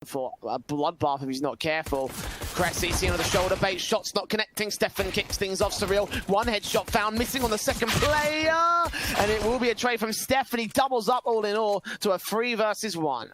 for a bloodbath if he's not careful. Cressy seeing on the shoulder bait, shots not connecting. Stefan kicks things off. Surreal, one headshot found, missing on the second player, and it will be a trade from Stefan. He doubles up all in all to a 3 versus 1.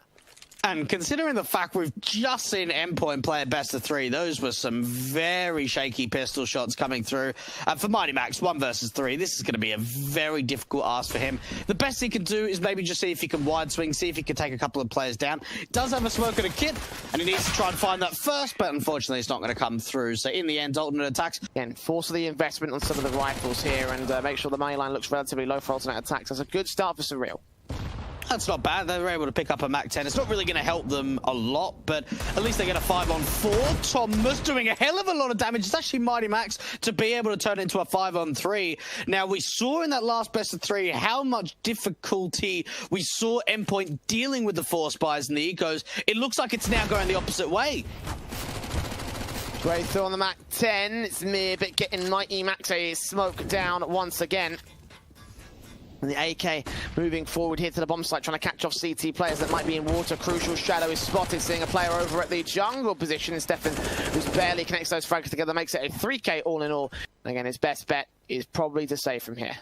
And considering the fact we've just seen Endpoint play at best of 3, those were some very shaky pistol shots coming through. For aTTaX, 1 versus 3, this is going to be a very difficult ask for him. The best he can do is maybe just see if he can wide swing, see if he can take a couple of players down. He does have a smoke and a kit, and he needs to try and find that first, but unfortunately it's not going to come through. So in the end, aTTaX. Again, force the investment on some of the rifles here and make sure the money line looks relatively low for aTTaX. That's a good start for Surreal. That's not bad. They were able to pick up a MAC-10. It's not really going to help them a lot, but at least they get a 5-on-4. Thomas doing a hell of a lot of damage. It's actually aTTaX to be able to turn it into a 5-on-3. Now, we saw in that last best of 3 how much difficulty we saw Endpoint dealing with the force buys and the ecos. It looks like it's now going the opposite way. Great throw on the MAC-10. It's Mirbit getting aTTaX a smoke down once again. And the AK moving forward here to the bomb site, trying to catch off CT players that might be in water. Crucial shadow is spotted, seeing a player over at the jungle position. Stefan, who's barely connects those frags together, makes it a 3K all in all. And again, his best bet is probably to save from here.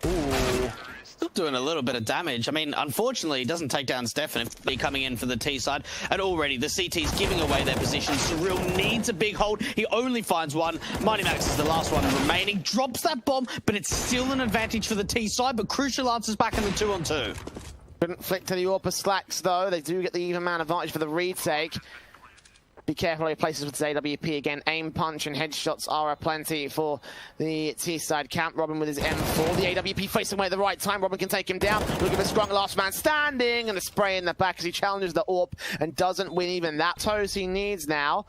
Ooh. Still doing a little bit of damage. I mean, unfortunately, he doesn't take down Stefan if he's coming in for the T side. And already the CT's giving away their position. Surreal needs a big hold. He only finds one. aTTaX is the last one remaining. Drops that bomb, but it's still an advantage for the T side. But Crucial answers back in the 2-on-2. Couldn't flick to the AWP slacks, though. They do get the even man advantage for the retake. Be careful how he places with his AWP again. Aim, punch, and headshots are aplenty for the T-side camp. Robin with his M4. The AWP facing away at the right time. Robin can take him down. Look at the Scrunk, last man standing, and the spray in the back as he challenges the AWP and doesn't win even that. Toes he needs now.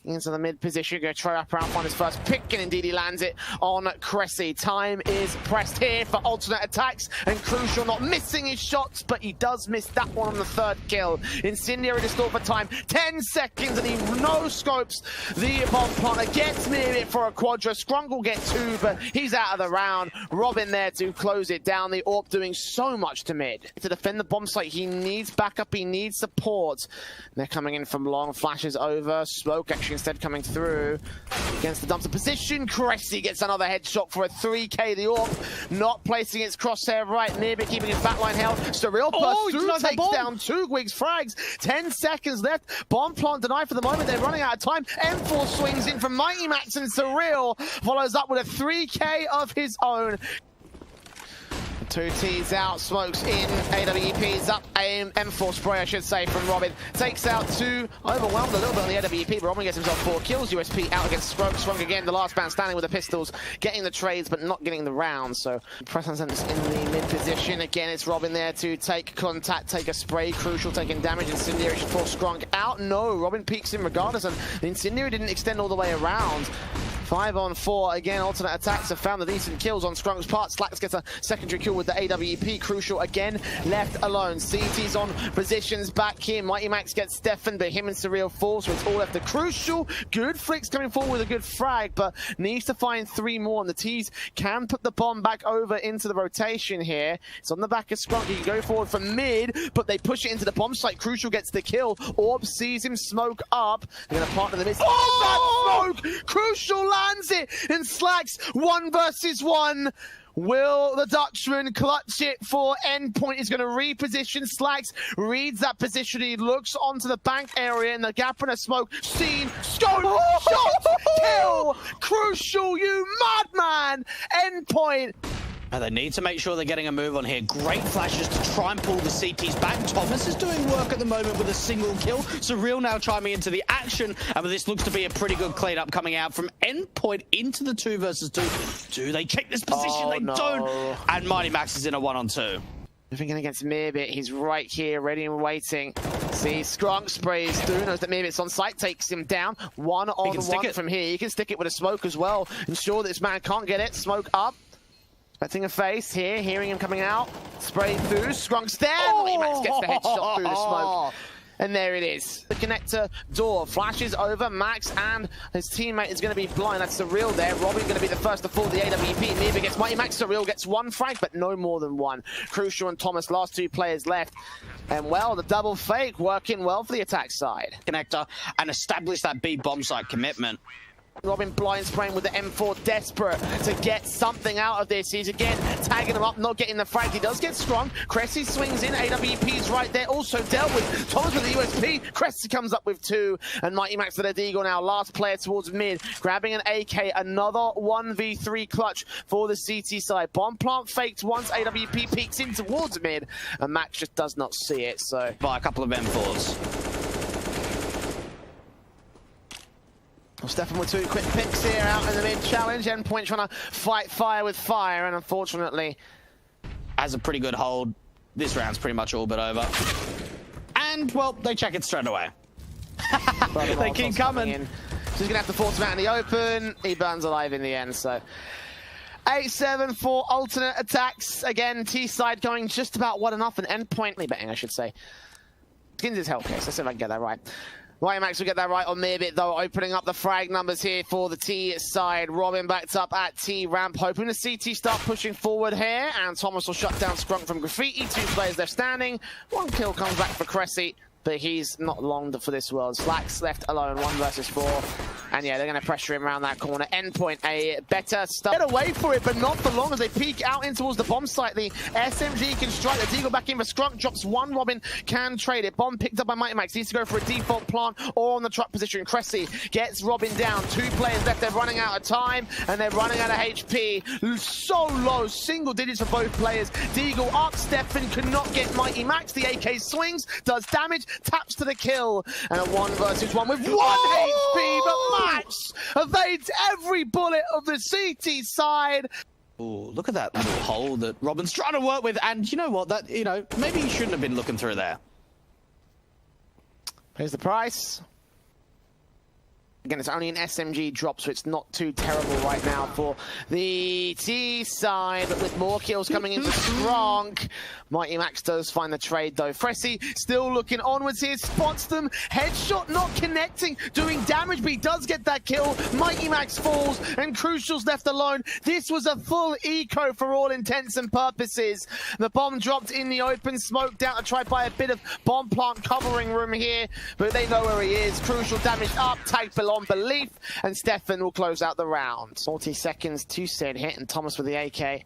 Into the mid position, going to try up around, find his first pick, and indeed he lands it on Cressy. Time is pressed here for aTTaX, and Crucial not missing his shots, but he does miss that one on the 3rd kill. Incendiary to stall for time, 10 seconds, and he no-scopes the bomb planter, gets near it for a quadra. Scrunk will get 2, but he's out of the round. Robin there to close it down. The AWP doing so much to mid. To defend the bomb site, he needs backup, he needs support. They're coming in from long, flashes over, smoke actually instead coming through against the dumpster position. Cressy gets another headshot for a 3K. The AWP not placing its crosshair right. Mirbit keeping his backline held. Surreal through takes down 2 Gwigs frags. 10 seconds left. Bomb plant denied for the moment. They're running out of time. M4 swings in from aTTaX, and Surreal follows up with a 3K of his own. 2 T's out, smokes in, AWP's up, M4 spray I should say from Robin. Takes out 2, overwhelmed a little bit on the AWP, but Robin gets himself 4 kills. USP out against Scrunk. Scrunk again, the last man standing with the pistols, getting the trades but not getting the rounds. So presence in the mid position. Again, it's Robin there to take contact, take a spray. Crucial taking damage. Incendiary should force Scrunk out. No, Robin peeks in regardless, and the Incendiary didn't extend all the way around. 5-on-4 again. aTTaX have found the decent kills on Skrunk's part. Slacks gets a secondary kill with the AWP. Crucial again left alone. CT's on positions back here. aTTaX gets Stefan, but him and Surreal fall, so it's all left to Crucial. Good flicks coming forward with a good frag, but needs to find 3 more, and the T's can put the bomb back over into the rotation here. It's on the back of Scrunk. He can go forward from mid, but they push it into the bomb site. Crucial gets the kill. Orb sees him smoke up. They're going to partner the miss. Oh, that smoke! Crucial lands it, and Slacks 1 versus 1. Will the Dutchman clutch it for Endpoint? Is going to reposition. Slacks reads that position. He looks onto the bank area in the gap and a smoke. Seen, scope, shot, kill. Crucial, you madman. Endpoint. They need to make sure they're getting a move on here. Great flashes to try and pull the CTs back. Thomas is doing work at the moment with a single kill. Surreal now chiming into the action. And this looks to be a pretty good cleanup coming out from Endpoint into the 2 versus 2. Do they check this position? They don't. And aTTaX is in a 1-on-2. Moving in against Mirbit, he's right here, ready and waiting. See, Scrunk sprays through, knows that Mirbit's on site, takes him down. 1-on-1 from here. He can stick it with a smoke as well. Ensure that this man can't get it. Smoke up. Expecting a face here, hearing him coming out. Spray through, Skrunk's there. aTTaX gets the headshot through the smoke. And there it is. The connector door flashes over Max, and his teammate is going to be blind. That's Surreal there. Robin going to be the first to fall the AWP. Mirbit gets aTTaX. Surreal gets 1 frag, but no more than 1. Crucial and Thomas, last 2 players left. And well, the double fake working well for the attack side. Connector and establish that B bomb site commitment. Robin blind spraying with the M4, desperate to get something out of this. He's again tagging him up, not getting the frag. He does get strong. Cressy swings in. AWP's right there. Also dealt with. Thomas with the USP. Cressy comes up with 2. And Mighty Max with a Deagle now. Last player towards mid. Grabbing an AK. Another 1v3 clutch for the CT side. Bomb plant faked once. AWP peeks in towards mid. And Max just does not see it. So by a couple of M4s. Well, Stefan with 2 quick picks here out in the mid challenge. Endpoint trying to fight fire with fire, and unfortunately has a pretty good hold. This round's pretty much all but over. And, well, they check it straight away. They keep coming. So he's going to have to force him out in the open. He burns alive in the end, so 8-7 for alternate attacks. Again, T-side going just about what enough, and Endpoint betting, I should say. Skins his health case. Let's see if I can get that right. Mighty Max will get that right on Mirbit, though, opening up the frag numbers here for the T side. Robin backed up at T ramp, hoping the CT start pushing forward here, and Thomas will shut down Scrunk from Graffiti. 2 players left standing. 1 kill comes back for Cressy, but he's not long for this world. Slacks left alone, 1 versus 4. And yeah, they're going to pressure him around that corner. Endpoint, a better start. Get away for it, but not for long as they peek out in towards the bomb site. The SMG can strike. The Deagle back in for Scrunk. Drops 1. Robin can trade it. Bomb picked up by Mighty Max. Needs to go for a default plant or on the truck position. Cressy gets Robin down. 2 players left. They're running out of time and they're running out of HP. So low. Single digits for both players. Deagle up. Stefan cannot get Mighty Max. The AK swings. Does damage. Taps to the kill. And a 1 versus 1 with 1 HP. But Max evades every bullet of the CT side. Oh, look at that little hole that Robin's trying to work with. And you know what? That, you know, maybe he shouldn't have been looking through there. Here's the price. Again, it's only an SMG drop, so it's not too terrible right now for the T side, but with more kills coming in for Scronk. Mighty Max does find the trade, though. Cressy still looking onwards here, spots them. Headshot not connecting, doing damage, but he does get that kill. Mighty Max falls, and Crucial's left alone. This was a full eco for all intents and purposes. The bomb dropped in the open, smoked out to try buy a bit of bomb plant covering room here, but they know where he is. Crucial damage up, tagged below on belief, and Stefan will close out the round. 40 seconds to said hit, and Thomas with the AK.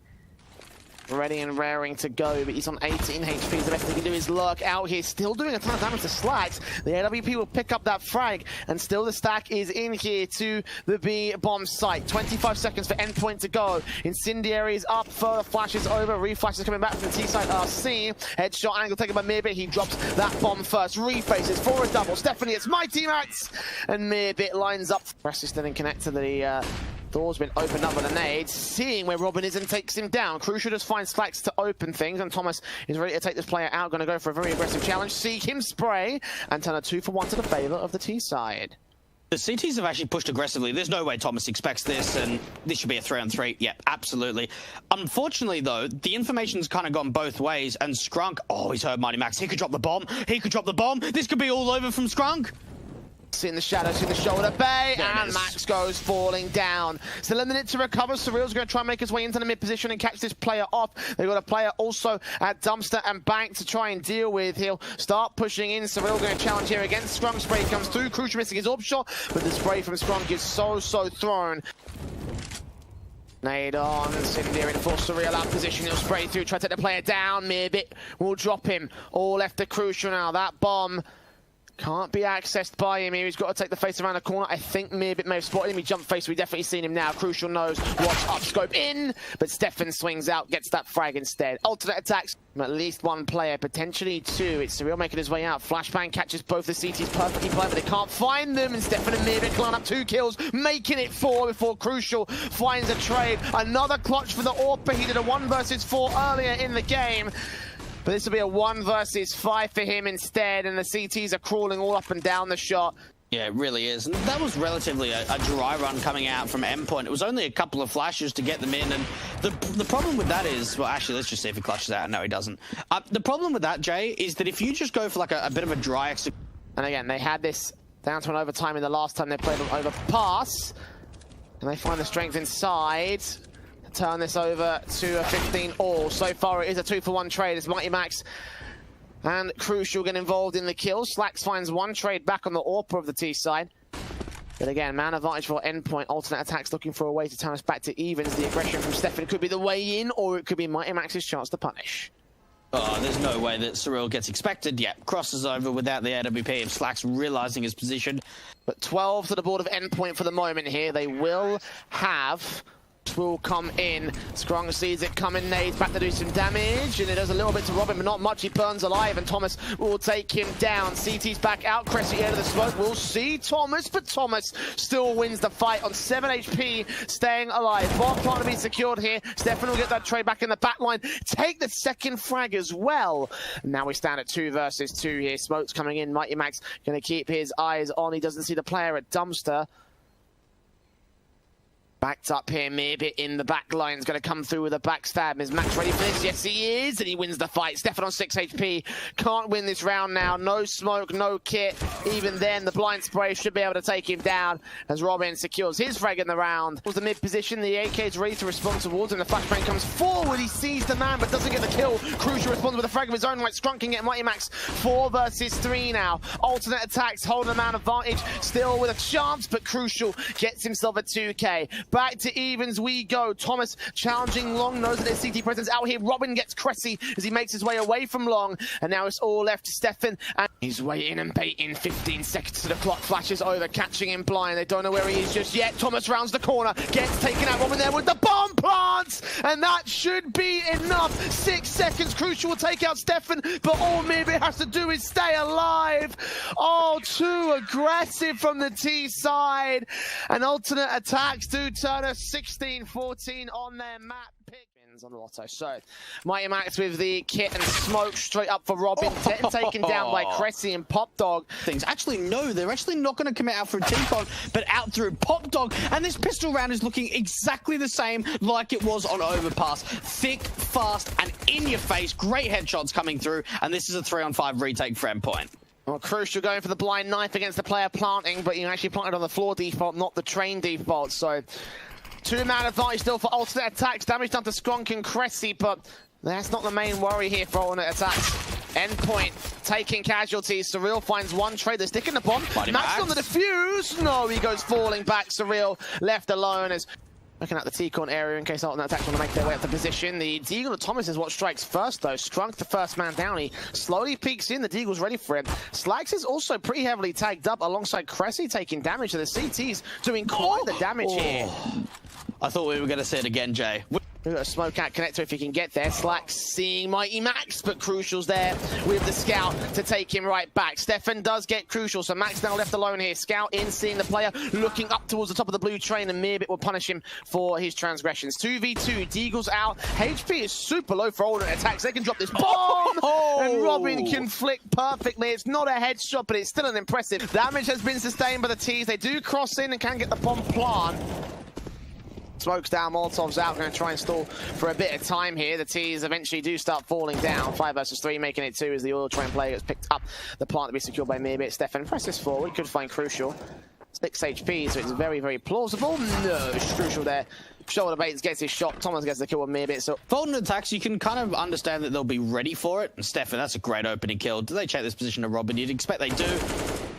Ready and raring to go, but he's on 18 HP. The best he can do is lurk out here, still doing a ton of damage to Slacks. The AWP will pick up that frag, and still the stack is in here to the B bomb site. 25 seconds for Endpoint to go. Incendiary is up, further flashes over, reflashes coming back from the T side RC. Headshot angle taken by Mirbit, he drops that bomb first. Refaces for a double. Stephanie, it's Mighty Max, and Mirbit lines up. Press still in connect to the door's been opened up with a nade, seeing where Robin is and takes him down. Crucial just finds Slacks to open things, and Thomas is ready to take this player out. Going to go for a very aggressive challenge. See him spray and turn a 2-for-1 to the favor of the T side. The CTs have actually pushed aggressively. There's no way Thomas expects this, and this should be a 3-on-3. Yeah, absolutely. Unfortunately, though, the information's kind of gone both ways, and Scrunk, oh, he's heard Mighty Max. He could drop the bomb. He could drop the bomb. This could be all over from Scrunk. In the shadows, in the shoulder bay, and Max goes falling down. Still a minute to recover. Surreal's going to try and make his way into the mid position and catch this player off. They've got a player also at Dumpster and Bank to try and deal with. He'll start pushing in. Surreal going to challenge here against Scrunk. Spray comes through. Crucial missing his orb shot, but the spray from Scrunk is so thrown. Nade on, Incendiary to force Surreal out position. He'll spray through, try to take the player down. Mirbit will drop him. All left to Crucial now. That bomb can't be accessed by him here. He's got to take the face around the corner. I think Mirbit may have spotted him. He jumped face. We've definitely seen him now. Crucial knows what's up. Scope in, but Stefan swings out, gets that frag instead. Alternate attacks. At least 1 player, potentially 2. It's Surreal making his way out. Flashbang catches both the CTs perfectly played, but they can't find them. And Stefan and Mirbit line up 2 kills, making it 4 before Crucial finds a trade. Another clutch for the Orpa. He did a 1 versus 4 earlier in the game. But this will be a 1 versus 5 for him instead, and the CTs are crawling all up and down the shot. Yeah, it really is. And that was relatively a dry run coming out from Endpoint. It was only a couple of flashes to get them in, and the problem with that is, well, actually, let's just see if he clutches out. No, he doesn't. The problem with that, Jay, is that if you just go for like a bit of a dry execution. And again, they had this down to an overtime in the last time they played an overpass, and they find the strength inside. Turn this over to a 15 all. So far it is a 2-for-1 trade as Mighty Max And Crucial getting involved in the kill. Slacks finds one trade back on the AWP of the T side. But again, man advantage for Endpoint. Alternate aTTaX looking for a way to turn us back to evens. The aggression from Stefan could be the way in, or it could be Mighty Max's chance to punish. Oh, there's no way that Surreal gets expected. Yeah, crosses over without the AWP of Slacks realizing his position. But 12 to the board of Endpoint for the moment here. They will have... will come in. Scrung sees it coming, nades back to do some damage, and it does a little bit to Robin, but not much. He burns alive, and Thomas will take him down. CT's back out, Cressy out of the smoke. We'll see Thomas, but Thomas still wins the fight on 7 HP, staying alive. Bomb plant to be secured here. Stefan will get that trade back in the back line, take the second frag as well. And now we stand at 2 versus 2 here. Smoke's coming in. Mighty Max going to keep his eyes on. He doesn't see the player at Dumpster. Backed up here, maybe in the back line. Is going to come through with a backstab. Is Max ready for this? Yes, he is, and he wins the fight. Stefan on 6 HP. Can't win this round now. No smoke, no kit. Even then, the blind spray should be able to take him down as Robin secures his frag in the round. Was the mid position. The AK is ready to respond towards him. The flashbang comes forward. He sees the man, but doesn't get the kill. Crucial responds with a frag of his own right. Scrunking it. Mighty Max 4 versus 3 now. Alternate aTTaX holding the man advantage. Still with a chance, but Crucial gets himself a 2K. Back to evens we go. Thomas challenging Long, knows that there's CT presence out here. Robin gets Cressy as he makes his way away from Long. And now it's all left to Stefan. And he's waiting and baiting. 15 seconds to the clock. Flashes over, catching him blind. They don't know where he is just yet. Thomas rounds the corner, gets taken out. Robin there with the bomb plants. And that should be enough. 6 seconds. Crucial will take out Stefan. But all maybe has to do is stay alive. Oh, too aggressive from the T side. And alternate aTTaX do turn us 16-14 on their map. Pick on the lotto. So Mighty Max with the kit and smoke straight up for Robin. Getting taken down by Cressy and Pop Dog. Things actually no, they're actually not going to commit out through T-Con, but out through Pop Dog. And this pistol round is looking exactly the same like it was on Overpass. Thick, fast, and in your face. Great headshots coming through, and this is a 3-on-5 retake for Endpoint. Well, Crucial going for the blind knife against the player planting, but he actually planted on the floor default, not the train default. So 2-man advantage still for alternate aTTaX. Damage done to Scrunk and Cressy, but that's not the main worry here for alternate aTTaX. Endpoint taking casualties. Surreal finds one trade. They're sticking the bomb. Max on the defuse. No, he goes falling back. Surreal left alone as looking at the T-Con area in case alternate aTTaX want to make their way up the position. The Deagle of Thomas is what strikes first, though. Scrunk the first man down. He slowly peeks in. The Deagle's ready for him. Slacks is also pretty heavily tagged up alongside Cressy taking damage. So the CT's doing quite the damage here. I thought we were going to see it again, Jay. We've got a smoke out connector if he can get there. Slacks seeing Mighty Max, but Crucial's there with the scout to take him right back. Stefan does get Crucial, so Max now left alone here. Scout in, seeing the player, looking up towards the top of the blue train, and Mirbit will punish him for his transgressions. 2v2, Deagle's out. HP is super low for alternate aTTaX. They can drop this bomb, and Robin can flick perfectly. It's not a headshot, but it's still an impressive. Damage has been sustained by the T's. They do cross in and can get the bomb plant. Smoke's down, Molotov's out, going to try and stall for a bit of time here. The T's eventually do start falling down. 5 versus 3, making it 2 as the oil train player gets picked up. The plant to be secured by Mirbit. Stefan presses forward, could find Crucial. 6 HP, so it's very, very plausible. No, it's Crucial there. Shoulder baits, gets his shot. Thomas gets the kill with Mirbit. So Folding attacks, you can kind of understand that they'll be ready for it. And Stefan, that's a great opening kill. Do they check this position to Robin? You'd expect they do.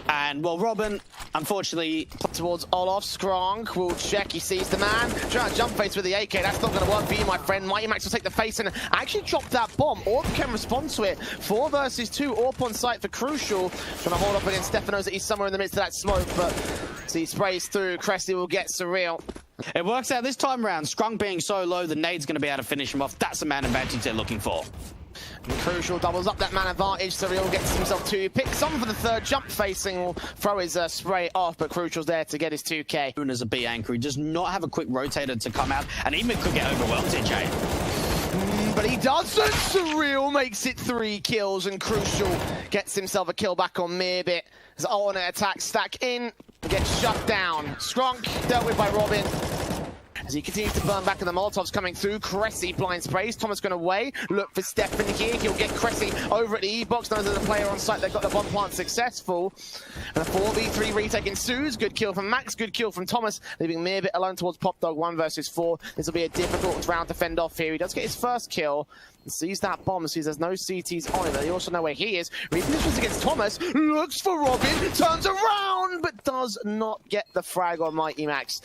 And, well, Robin, unfortunately, towards Olaf. Scrong will check. He sees the man. Trying to jump face with the AK. That's not going to work for you, my friend. Mighty Max will take the face and actually drop that bomb. Orb can respond to it. 4 versus 2. Orb on site for Crucial. Trying to hold up against Stefan. Knows that he's somewhere in the midst of that smoke, but so he sprays through. Cressy will get Surreal. It works out this time round. Scrunk being so low, the nade's going to be able to finish him off. That's the man advantage they're looking for. And Crucial doubles up that man advantage. Surreal gets himself 2. Picks on for the third. Jump facing will throw his spray off, but Crucial's there to get his 2K. As a B anchor, he does not have a quick rotator to come out, and even could get overwhelmed here, Jay. But he doesn't. Surreal makes it 3 kills, and Crucial gets himself a kill back on Mirbit. As alternate aTTaX stack in, gets shut down. Scrunk dealt with by Robin. as he continues to burn back, and the Molotovs coming through. Cressy blind sprays. Thomas going away. Look for Stefan here. He'll get Cressy over at the E-box. Knows there's a player on site. They've got the bomb plant successful. And a 4v3 retake ensues. Good kill from Max. Good kill from Thomas, leaving me a bit alone towards Popdog. 1 versus 4. This will be a difficult round to fend off here. He does get his first kill. Sees that bomb, sees there's no CTs on it, but they also know where he is. Repositions against Thomas, looks for Robin, turns around, but does not get the frag on Mighty Max.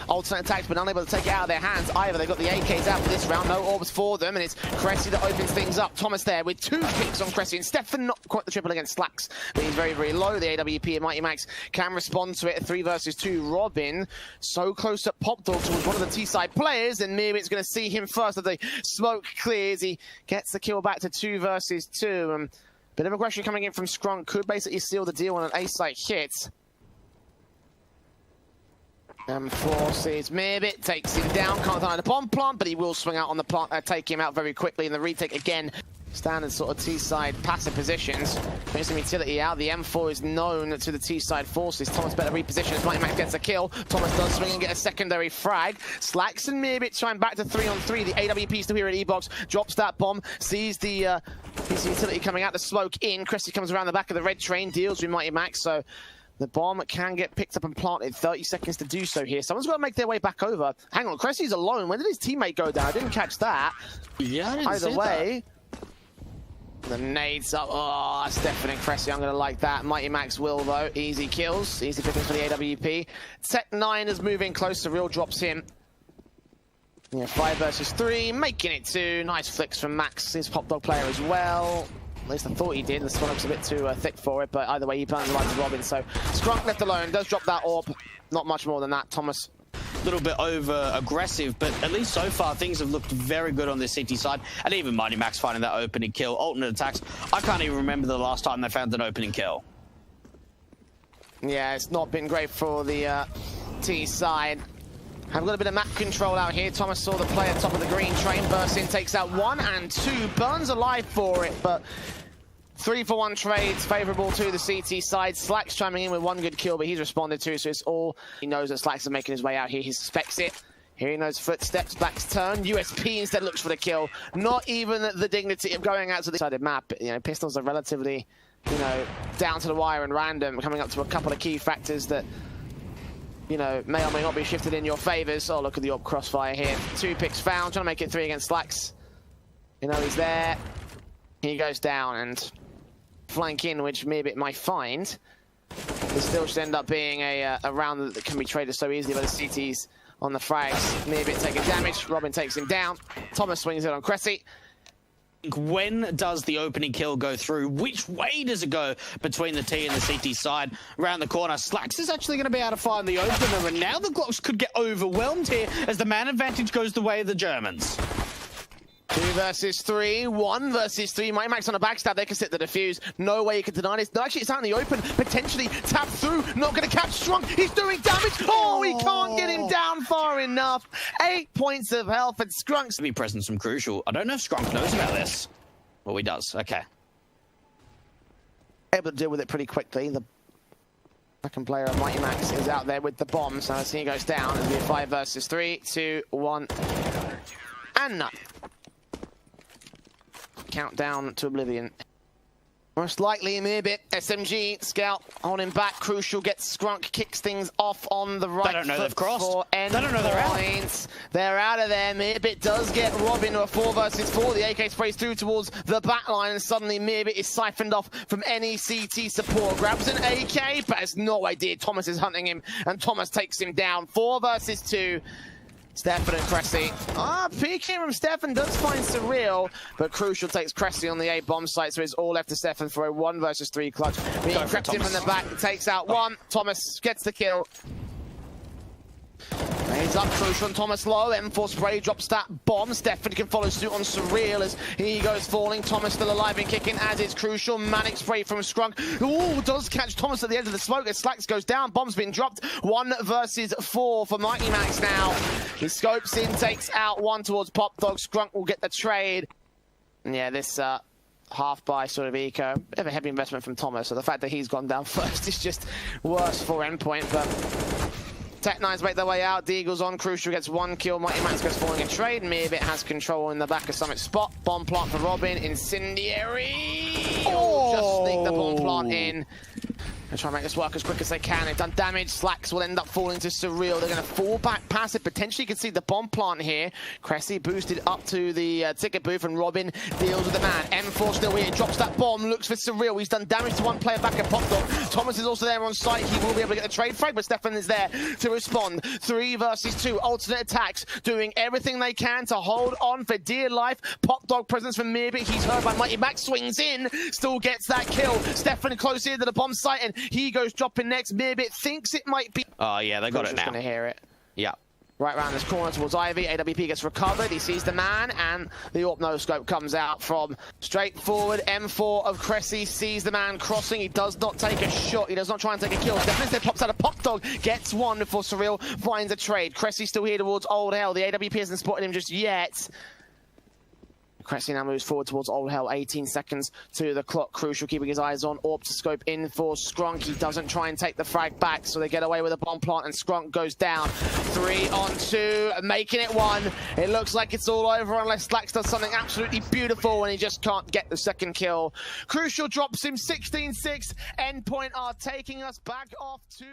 Alternate attacks, but unable to take it out of their hands either. They've got the AKs out for this round, no orbs for them, and it's Cressy that opens things up. Thomas there with 2 picks on Cressy, and Stefan not quite the triple against Slacks, but he's very, very low. The AWP and Mighty Max can respond to it. 3 versus 2. Robin, so close at Popdog towards one of the T-side players, and Mirmit's going to see him first as the smoke clears. He gets the kill back to 2 versus 2. Bit of aggression coming in from Scrunk could basically seal the deal on an A-site hit. And forces Mirbit, takes him down, can't deny the bomb plant, but he will swing out on the plant, take him out very quickly in the retake again. Standard sort of T-side passive positions. Brings some utility out. The M4 is known to the T-side forces. Thomas better repositions. Mighty Max gets a kill. Thomas does swing and get a secondary frag. Slacks and Mirbit trying back to 3-on-3. The AWP still here at E-box. Drops that bomb. Sees the utility coming out. The smoke in. Cressy comes around the back of the red train. Deals with Mighty Max. So the bomb can get picked up and planted. 30 seconds to do so here. Someone's got to make their way back over. Hang on. Cressy's alone. When did his teammate go down? I didn't catch that. Yeah, I didn't Either see way. That. The nades up. Oh, Stefan and Cressy, I'm going to like that. Mighty Max will, though. Easy kills. Easy pickings for the AWP. Tech9 is moving close. The real drops him. Yeah, 5 versus 3. Making it 2. Nice flicks from Max. His Popdog player as well. At least I thought he did. The one looks a bit too thick for it. But either way, he burns the lights of Robin. So Scrunk left alone. Does drop that orb. Not much more than that. Thomas. Little bit over aggressive, but at least so far things have looked very good on this CT side, and even Mighty Max finding that opening kill. Alternate attacks, I can't even remember the last time they found an opening kill. Yeah, it's not been great for the T side. Have got a bit of map control out here. Thomas saw the player top of the green train, bursts in, takes out 1 and 2, burns alive for it, but 3-for-1 trades favourable to the CT side. Slacks chiming in with 1 good kill, but he's responded to, so it's all he knows that Slacks is making his way out here. He suspects it. Hearing those footsteps, Black's turn. USP instead looks for the kill. Not even the dignity of going out to the sided map. You know, pistols are relatively, you know, down to the wire and random, coming up to a couple of key factors that, you know, may or may not be shifted in your favours. Oh, look at the orb crossfire here. 2 picks found, trying to make it 3 against Slacks. You know, he's there. He goes down, and flank in, which Mirbit might find. This still should end up being a round that can be traded so easily by the CTs on the frags. Mirbit taking damage. Robin takes him down. Thomas swings it on Cressy. When does the opening kill go through? Which way does it go between the T and the CT side? Around the corner, Slacks is actually going to be able to find the opener, and now the Glocks could get overwhelmed here as the man advantage goes the way of the Germans. 2 versus 3, 1 versus 3. Mighty Max on a backstab, they can sit the defuse. No way you can deny this. No, actually, it's out in the open. Potentially tap through. Not going to catch Strong. He's doing damage. Oh, he can't get him down far enough. 8 points of health, and Skrunk's to be present some crucial. I don't know if Scrunk knows about this. Well, he does. Okay. able to deal with it pretty quickly. The second player of Mighty Max is out there with the bomb, so as he goes down, it'll be a 5 versus 3, 2, 1, and none. Countdown to oblivion. Most likely a mere bit. SMG, Scout on him back. Crucial gets Scrunk, kicks things off on the right. They don't know they've crossed. They don't know they're out. They're out of there. Mirbit does get Robin to a 4 versus 4. The AK sprays through towards the back line, and suddenly Mirbit is siphoned off from any CT support. Grabs an AK, but has no idea Thomas is hunting him, and Thomas takes him down. 4 versus 2. Stefan and Cressy. Peeking from Stefan does find Surreal, but Crucial takes Cressy on the A bomb site, so it's all left to Stefan for a 1 versus 3 clutch. Being crept in from the back, takes out one. Thomas gets the kill. He's up Crucial and Thomas low. M4 spray drops that bomb. Stefan can follow suit on Surreal as he goes falling. Thomas still alive and kicking, as is Crucial. Manic spray from Scrunk. Ooh, does catch Thomas at the end of the smoke as Slacks goes down. Bomb's been dropped. 1 versus 4 for Mighty Max now. He scopes in, takes out one towards Pop Dog. Scrunk will get the trade. And yeah, this half buy sort of eco. Bit of a heavy investment from Thomas, so the fact that he's gone down first is just worse for Endpoint, but Tech9s make their way out. Deagle's on. Crucial gets 1 kill. Mighty Max goes falling in trade. Meerbit has control in the back of Summit spot. Bomb plant for Robin. Incendiary. Oh, just sneak the bomb plant in. They're trying to make this work as quick as they can. They've done damage. Slacks will end up falling to Surreal. They're going to fall back passive. Potentially, you can see the bomb plant here. Cressy boosted up to the ticket booth, and Robin deals with the man. M4 still here. Drops that bomb. Looks for Surreal. He's done damage to one player back at Pop Dog. Thomas is also there on site. He will be able to get the trade frag, but Stefan is there to respond. 3 versus 2. Alternate attacks. Doing everything they can to hold on for dear life. Pop Dog presence from Meerbit. He's heard by Mighty Max. Swings in. Still gets that kill. Stefan close here to the bomb site, and he goes dropping next. Meerbit thinks it might be. Oh, yeah, they got it now. Going to hear it. Yeah. Right around this corner towards Ivy. AWP gets recovered. He sees the man, and the AWP no-scope comes out from straight forward. M4 of Cressy sees the man crossing. He does not take a shot. He does not try and take a kill. Stefan instead pops out a Pop Dog. Gets one before Surreal finds a trade. Cressy still here towards Old Hell. The AWP hasn't spotted him just yet. Cressy now moves forward towards Old Hell. 18 seconds to the clock. Crucial keeping his eyes on AWP to scope in for Skrunk. He doesn't try and take the frag back, so they get away with a bomb plant, and Skrunk goes down. 3 on 2, making it 1. It looks like it's all over unless Slacks does something absolutely beautiful, and he just can't get the second kill. Crucial drops him 16-6. Endpoint are taking us back off to...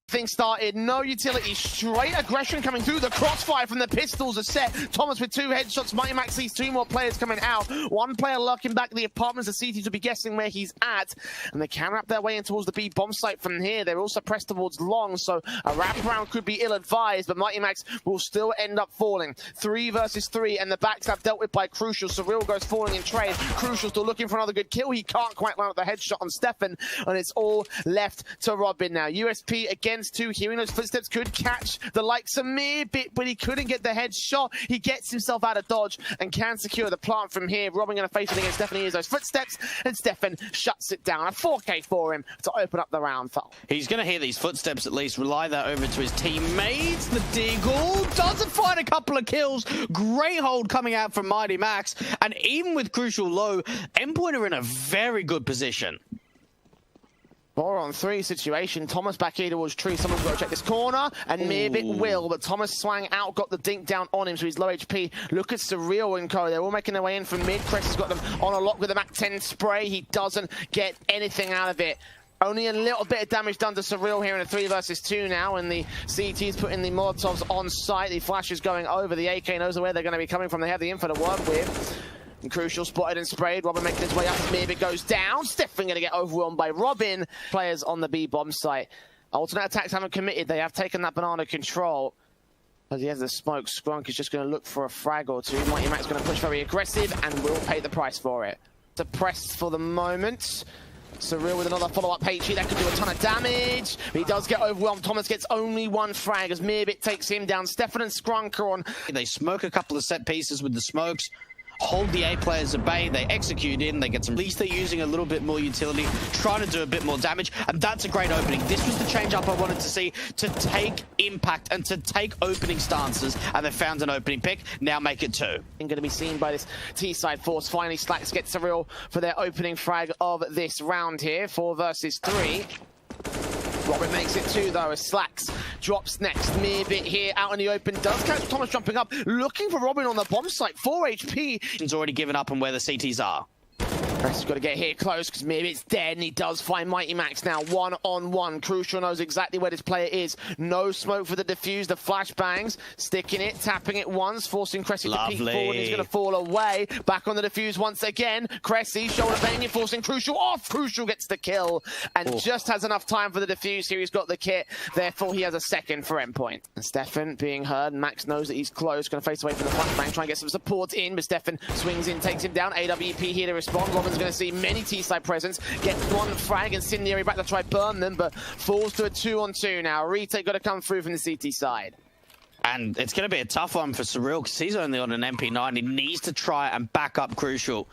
Thing started, no utility, straight aggression coming through. The crossfire from the pistols are set. Thomas with 2 headshots. Mighty Max sees 2 more players coming out. 1 player lurking back at the apartments. The CT to be guessing where he's at, and they can wrap their way in towards the B bomb site from here. They're also pressed towards long, so a wraparound could be ill-advised, but Mighty Max will still end up falling. 3 versus 3, and the backstab dealt with by Crucial. Surreal goes falling in trade. Crucial still looking for another good kill. He can't quite line up the headshot on Stefan, and it's all left to Robin now. USP against 2, hearing those footsteps could catch the likes of Meerbit, but he couldn't get the headshot. He gets himself out of dodge and can secure the plant from here. Robin going to face it against Stefan. He hears those footsteps, and Stefan shuts it down. A 4K for him to open up the round. He's going to hear these footsteps at least, rely that over to his teammates. The Deagle doesn't find a couple of kills. Great hold coming out from Mighty Max, and even with Crucial low, Endpoint are in a very good position. 4 on 3 situation. Thomas back here towards Tree. Someone's got to check this corner, and Meerbit will, but Thomas swang out, got the dink down on him, so he's low HP. Look at Surreal and co. They're all making their way in from mid. Cress has got them on a lock with the Mac 10 spray. He doesn't get anything out of it. Only a little bit of damage done to Surreal here in a 3 versus 2 now, and the CT's putting the Molotovs on site. The flash is going over. The AK knows where they're going to be coming from. They have the info to work with. And Crucial spotted and sprayed. Robin making his way up as Meerbit goes down. Stefan going to get overwhelmed by Robin. Players on the B bomb site. Alternate attacks haven't committed. They have taken that banana control. As he has the smoke, Skrunk is just going to look for a frag or 2. Mighty Max going to push very aggressive and will pay the price for it. Suppressed for the moment. Surreal with another follow-up HE. That could do a ton of damage. But he does get overwhelmed. Thomas gets only 1 frag as Meerbit takes him down. Stefan and Skrunk are on. They smoke a couple of set pieces with the smokes. Hold the A players at bay, they execute in, they get some. At least they're using a little bit more utility, trying to do a bit more damage, and that's a great opening. This was the change up I wanted to see, to take impact and to take opening stances, and they found an opening pick. Now make it 2. Going to be seen by this T-side force. Finally, Slacks gets Surreal for their opening frag of this round here. 4 versus 3. Robin makes it 2 though, as Slacks drops next. Meerbit here out in the open. Does catch Thomas jumping up, looking for Robin on the bomb site. 4 HP. He's already given up on where the CTs are. Cress has got to get here close because Meerbit's dead, and he does find Mighty Max now 1-on-1. Crucial knows exactly where this player is. No smoke for the defuse. The flashbangs, sticking it, tapping it once, forcing Cressy to peek forward. He's going to fall away. Back on the defuse once again. Cressy shoulder banging, forcing Crucial off. Crucial gets the kill and just has enough time for the defuse here. He's got the kit, therefore he has a second for Endpoint. And Stefan being heard. Max knows that he's close. Going to face away from the flashbang, try and get some support in, but Stefan swings in, takes him down. AWP here to respond. Robin's going to see many T-side presence, gets 1 frag, Incendiary back to try burn them, but falls to a 2-on-2 now. Retake got to come through from the CT side. And it's going to be a tough one for Surreal because he's only on an MP9. He needs to try and back up Crucial.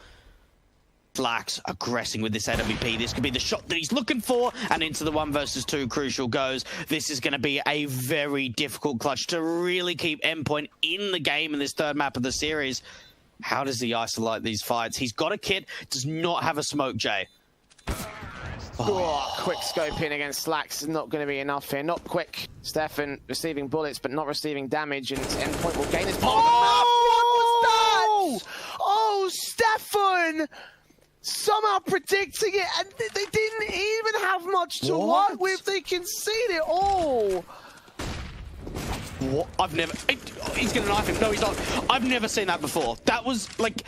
Slacks aggressing with this AWP. This could be the shot that he's looking for, and into the 1 versus 2 Crucial goes. This is going to be a very difficult clutch to really keep Endpoint in the game in this 3rd map of the series. How does he isolate these fights? He's got a kit, does not have a smoke, Jay. Oh, quick scope in against Slacks is not going to be enough here. Not quick. Stefan receiving bullets, but not receiving damage, and Endpoint will gain his part of the map. What was that? Oh, Stefan! Somehow predicting it, and they didn't even have much to work with. They conceded it all. What? I've never... He's going to knife him. No, he's not. I've never seen that before. That was, like...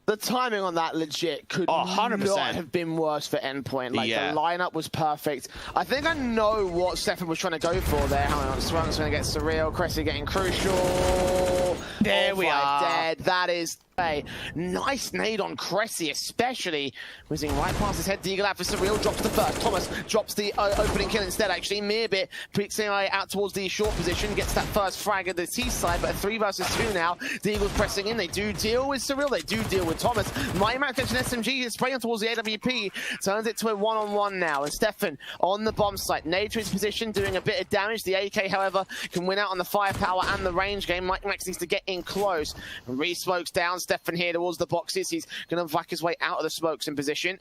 The timing on that legit could 100%. not have been worse for Endpoint. Like, the lineup was perfect. I think I know what Stefan was trying to go for there. Hang on, Swank's going to get surreal. Cressy getting crucial. There we are. Dead. That is a nice nade on Cressy, especially whizzing right past his head. Deagle out for surreal, drops the first. Thomas drops the opening kill instead, actually. Meerbit beats him out towards the short position, gets that first frag at the T side, but a 3 versus 2 now. Deagle's pressing in. They do deal with surreal. They do deal with Thomas. Mighty Max gets an SMG, spraying towards the AWP, turns it to a one-on-one now. And Stefan on the bomb site. Nade to his position, doing a bit of damage. The AK, however, can win out on the firepower and the range game. Mighty Max needs to get in close. Re-smokes down. Stefan here towards the boxes. He's going to whack his way out of the smokes in position.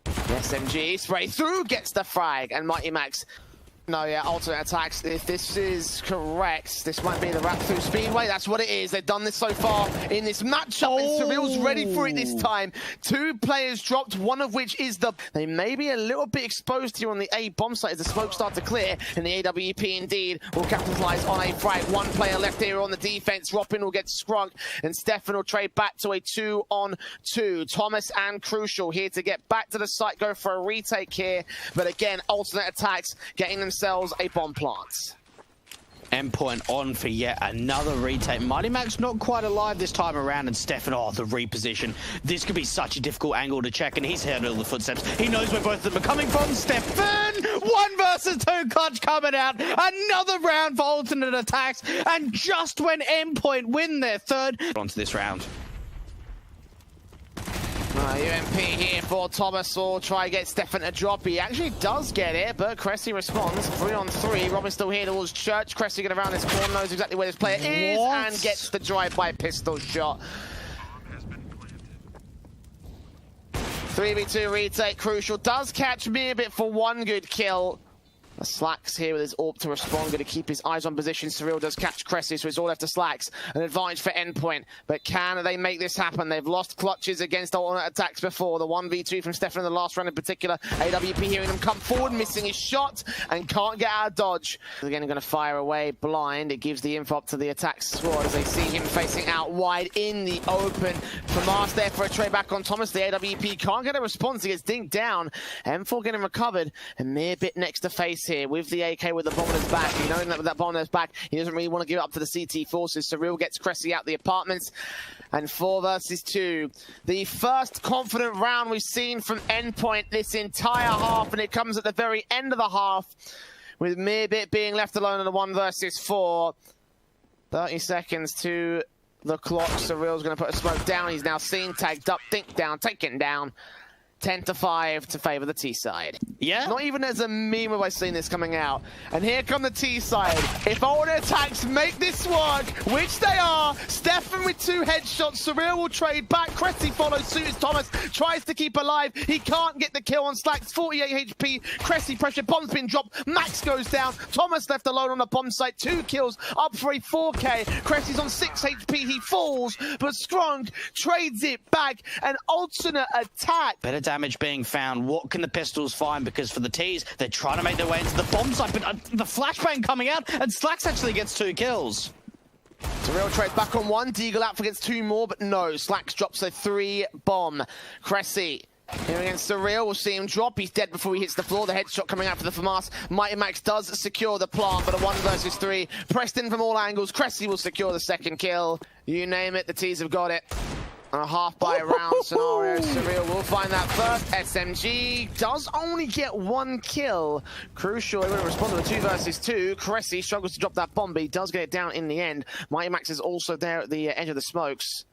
The SMG, spray through, gets the frag. And Mighty Max... No, yeah, alternate attacks. If this is correct, this might be the wrap through Speedway. That's what it is. They've done this so far in this matchup, and Surreal's ready for it this time. 2 players dropped, one of which is the... They may be a little bit exposed here on the A bomb site as the smoke start to clear, and the AWP indeed will capitalize on a frag. 1 player left here on the defense. Robin will get scrunked, and Stefan will trade back to a 2-on-2. Thomas and Crucial here to get back to the site, go for a retake here, but again, alternate attacks getting themselves a bomb plant. Endpoint on for yet another retake. Mighty Max not quite alive this time around, and Stefan, the reposition. This could be such a difficult angle to check, and he's heard all the footsteps. He knows where both of them are coming from. Stefan, 1 versus 2 clutch coming out. Another round for alternate attacks, and just when Endpoint win their 3rd. Onto this round. UMP here for Thomas will try to get Stefan a drop. He actually does get it, but Cressy responds. 3-on-3. Robin still here towards Church. Cressy going around this corner, knows exactly where this player is, and gets the drive-by pistol shot. 3v2 retake. Crucial does catch Meerbit for 1 good kill. Slacks here with his AWP to respond, going to keep his eyes on position. Surreal does catch Cressy, so it's all left to Slacks. An advantage for Endpoint, but can they make this happen? They've lost clutches against alternate attacks before. The 1v2 from Stefan in the last round in particular. AWP hearing him come forward, missing his shot, and can't get out of dodge. Again, going to fire away blind. It gives the info up to the attack squad as they see him facing out wide in the open. Famas there for a trade back on Thomas. The AWP can't get a response. He gets dinked down. M4 getting recovered, and Meerbit next to face here with the AK with the bomb on his back. You know that with that bomb on his back, he doesn't really want to give it up to the CT forces. Surreal gets Cressy out the apartments, and 4 versus 2. The first confident round we've seen from Endpoint this entire half, and it comes at the very end of the half with Meerbit being left alone in the 1 versus 4. 30 seconds to the clock. Surreal's going to put a smoke down. He's now seen, tagged up, think down, taken down. 10-5 to favor the T side. Yeah. Not even as a meme have I seen this coming out. And here come the T side. If alternate attacks make this work, which they are, Stefan with 2 headshots. Surreal will trade back. Cressy follows suit as Thomas tries to keep alive. He can't get the kill on Slacks. 48 HP. Cressy pressure. Bomb's been dropped. Max goes down. Thomas left alone on the bomb site. 2 kills. Up for a 4K. Cressy's on 6 HP. He falls. But Strong trades it back. An alternate attack. Better damage being found. What can the pistols find? Because for the T's, they're trying to make their way into the bomb site, but the flashbang coming out, and Slacks actually gets 2 kills. Surreal trades back on 1. Deagle out for gets 2 more, but no. Slacks drops a 3 bomb. Cressy here against Surreal. We'll see him drop. He's dead before he hits the floor. The headshot coming out for the FAMAS. Mighty Max does secure the plant, but a 1 versus 3. Pressed in from all angles. Cressy will secure the 2nd kill. You name it, the T's have got it. On a half by round scenario, Surreal will find that first. SMG does only get 1 kill. Crucial, able to respond to the 2 versus 2. Cressy struggles to drop that bomb, but he does get it down in the end. Mighty Max is also there at the edge of the smokes.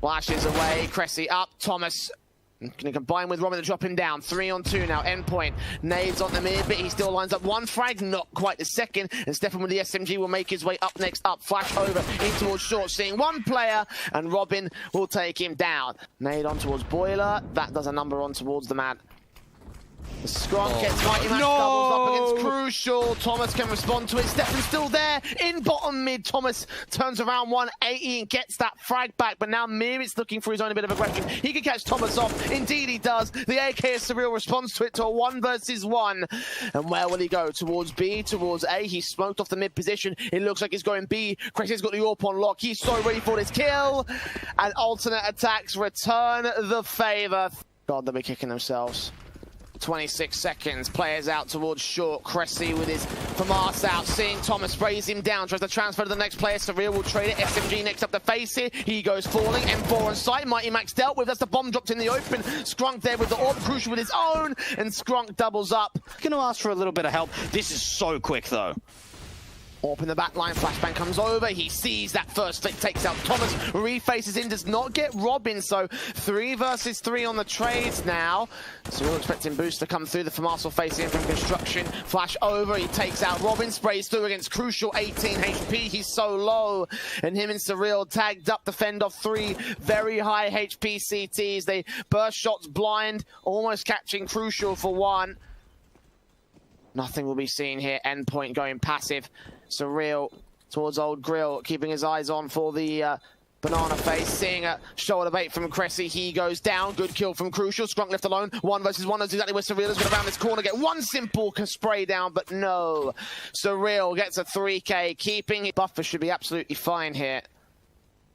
Flashes away, Cressy up. Thomas going to combine with Robin to drop him down. 3-on-2 now. Endpoint nades on the mid, but he still lines up 1 frag, not quite the 2nd. And Stefan with the SMG will make his way up next up. Flash over in towards short, seeing 1 player, and Robin will take him down. Nade on towards Boiler. That does a number on towards the mat. The Scrunk gets Mighty Max doubles up against Crucial. Thomas can respond to it. Stefan still there in bottom mid. Thomas turns around 180 and gets that frag back, but now Mirrit's looking for his own bit of aggression. He can catch Thomas off. Indeed he does. The AK is Surreal responds to it to a 1 versus 1. And where will he go? Towards B, towards A. He's smoked off the mid position. It looks like he's going B. Cressy's got the AWP on lock. He's so ready for this kill. And alternate attacks return the favor. God, they'll be kicking themselves. 26 seconds, players out towards short. Cressy with his FAMAS out, seeing Thomas sprays him down, tries to transfer to the next player. Surreal will trade it. SMG next up to face it. He goes falling. M4 on site. Mighty Max dealt with. That's the bomb dropped in the open. Scrunk there with the AWP. Crucial with his own, and Scrunk doubles up. Going to ask for a little bit of help. This is so quick though. AWP in the back line, flashbang comes over, he sees that first flick, takes out Thomas, refaces in, does not get Robin, so 3 versus 3 on the trades now. So we're expecting Boost to come through, the FAMAS will face in from construction, flash over, he takes out Robin, sprays through against Crucial, 18 HP, he's so low, and him and Surreal tagged up to fend off 3 very high HP CTs, they burst shots blind, almost catching Crucial for 1. Nothing will be seen here, Endpoint going passive. Surreal towards Old Grill, keeping his eyes on for the banana face, seeing a shoulder bait from Cressy. He goes down. Good kill from Crucial. Scrunk left alone. 1 versus 1. That's exactly where Surreal is going to round this corner. Get one simple spray down, but no. Surreal gets a 3K. Keeping buffer should be absolutely fine here.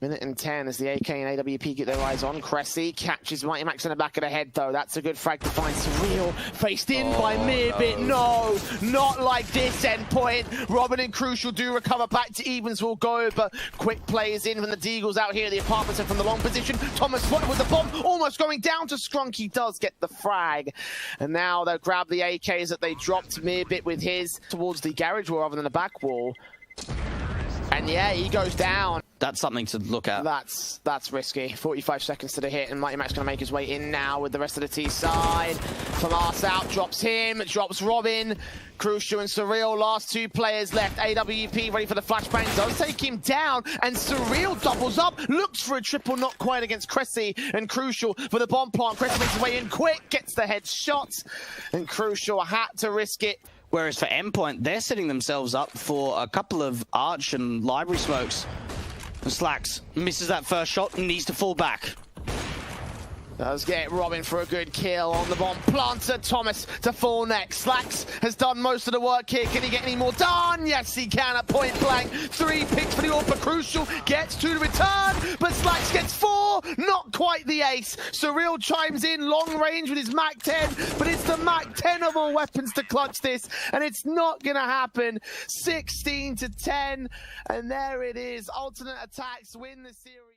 Minute and 10 as the AK and AWP get their eyes on. Cressy catches Mighty Max in the back of the head, though. That's a good frag to find. Surreal faced in by Mirbit. No, not like this, Endpoint. Robin and Crucial do recover. Back to evens will go, but quick plays in from the Deagles out here. The apartments are from the long position. Thomas spotted with the bomb, almost going down to Scrunk. He does get the frag. And now they'll grab the AKs that they dropped. Mirbit with his towards the garage wall rather than the back wall. And yeah, he goes down. That's something to look at. That's risky. 45 seconds to the hit, and Mighty Max going to make his way in now with the rest of the T side. FAMAS out, drops him, drops Robin. Crucial and Surreal, last 2 players left. AWP ready for the flashbang, does take him down, and Surreal doubles up, looks for a triple, not quite against Cressy, and Crucial for the bomb plant. Cressy makes his way in quick, gets the headshot, and Crucial had to risk it. Whereas for Endpoint, they're setting themselves up for a couple of Arch and Library smokes. Slacks misses that first shot and needs to fall back. Does get Robin for a good kill on the bomb. Planter Thomas to fall next. Slacks has done most of the work here. Can he get any more done? Yes, he can at point blank. 3 picks for the AWP. Crucial gets 2 to return, but Slacks gets 4. Not quite the ace. Surreal chimes in long range with his Mac 10, but it's the Mac 10 of all weapons to clutch this, and it's not going to happen. 16 to 10, and there it is. Alternate attacks win the series.